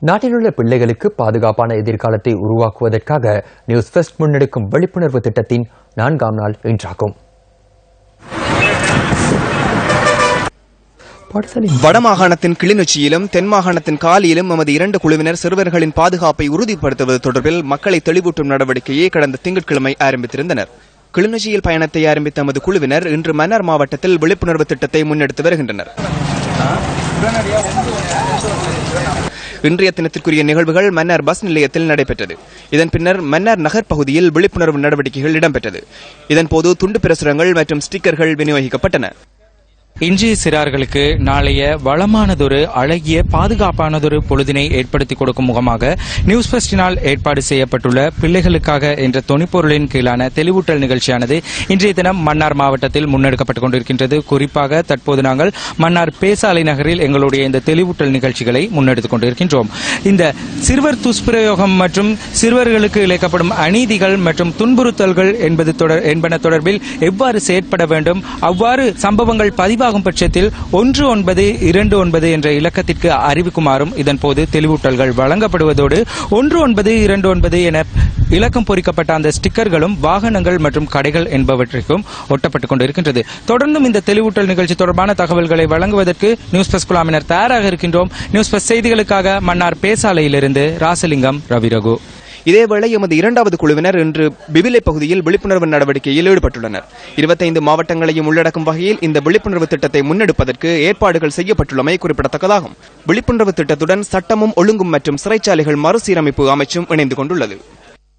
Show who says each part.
Speaker 1: நாட்டிலுள்ள பிள்ளைகளுக்கு பாதுகாப்பான எதிர்காலத்தை உருவாக்குவதற்காக நியூஸ் ஃபர்ஸ்ட் முன்னெடுக்கும் விழிப்புணர்வு திட்டத்தின் 4ஆம் நாள் இன்றாகும்.
Speaker 2: வடமாகாணத்தின் கிளிநொச்சியிலும் தென் மாகாணத்தின் காலியிலும் எமது 2 குழுவினர் சிறுவர்களின் பாதுகாப்பை உறுதிப்படுத்துவது தொடர்பில் மக்களை தெளிவூட்டும் நடவடிக்கையை கடந்த திங்கட்கிழமை ஆரம்பித்திருந்தனர். கிளிநொச்சியில் பயணத்தை ஆரம்பித்த எமது குழுவினர் இன்று மன்னார் மாவட்டத்தில் விழிப்புணர்வு திட்டத்தை முன்னெடுத்து வருகின்றனர். இன்றைய தினத்திற்குரிய நிகழ்வுகள் மன்னார் பஸ் நிலையத்தில் நடைபெற்றது. இதன் பின்னர் மன்னார் நகர் பகுதியில் விழிப்புணர்வு நடவடிக்கைகள் இடம்பெற்றது. இதன்போது துண்டு பிரசுரங்கள் மற்றும் ஸ்டிக்கர்கள் விநியோகிக்கப்பட்டன.
Speaker 3: இன்றைய சிறார்களுக்கு நாளைய வளமானதொரு அழகிய பாதுகாப்பானதொரு பொழுதினை ஏற்படுத்திக் கொடுக்கும் முகமாக நியூஸ் ஃபர்ஸ்டினால் ஏற்பாடு செய்யப்பட்டுள்ள பிள்ளைகளுக்காக என்ற தொனிப்பொருளின் கீழான தெளிவூட்டல் நிகழ்ச்சியானது இன்றைய தினம் மன்னார் மாவட்டத்தில் முன்னெடுக்கப்பட்டுக் கொண்டிருக்கின்றது. குறிப்பாக தற்போது நாங்கள் மன்னார் பேசாலை நகரில் எங்களுடைய இந்த தெளிவூட்டல் நிகழ்ச்சிகளை முன்னெடுத்துக் கொண்டிருக்கின்றோம். இந்த சிறுவர் துஷ்பிரயோகம் மற்றும் சிறுவர்களுக்கு இழைக்கப்படும் அநீதிகள் மற்றும் துன்புறுத்தல்கள் என்பன தொடர்பில் எவ்வாறு செயற்பட வேண்டும், அவ்வாறு சம்பவங்கள் பதிவாகும் பட்சத்தில் 1929 என்ற இலக்கத்திற்கு அறிவிக்குமாறும் இதன்போது தெளிவூட்டல்கள் வழங்கப்படுவதோடு 1929 என இலக்கம் பொறிக்கப்பட்ட அந்த ஸ்டிக்கர்களும் வாகனங்கள் மற்றும் கடைகள் என்பவற்றிற்கும் ஒட்டப்பட்டுக் கொண்டிருக்கின்றது. தொடர்ந்தும் இந்த தெளிவூட்டல் நிகழ்ச்சி தொடர்பான தகவல்களை வழங்குவதற்கு நியூஸ் பஸ் குழாமினர் தயாராக இருக்கின்றோம். நியூஸ் பஸ் செய்திகளுக்காக மன்னார் பேசாலையிலிருந்து ராசலிங்கம், ரவிரகு.
Speaker 2: இதேவேளை எமது 2வது குழுவினர் இன்று பிபிலை பகுதியில் விழிப்புணர்வு நடவடிக்கையில் ஈடுபட்டுள்ளனர். 25 மாவட்டங்களையும் உள்ளடக்கும் வகையில் இந்த விழிப்புணர்வு திட்டத்தை முன்னெடுப்பதற்கு ஏற்பாடுகள் செய்யப்பட்டுள்ளமை குறிப்பிடத்தக்கதாகும். விழிப்புணர்வு திட்டத்துடன் சட்டமும் ஒழுங்கும் மற்றும் சிறைச்சாலைகள் மறுசீரமைப்பு அமைச்சும் இணைந்து கொண்டுள்ளது.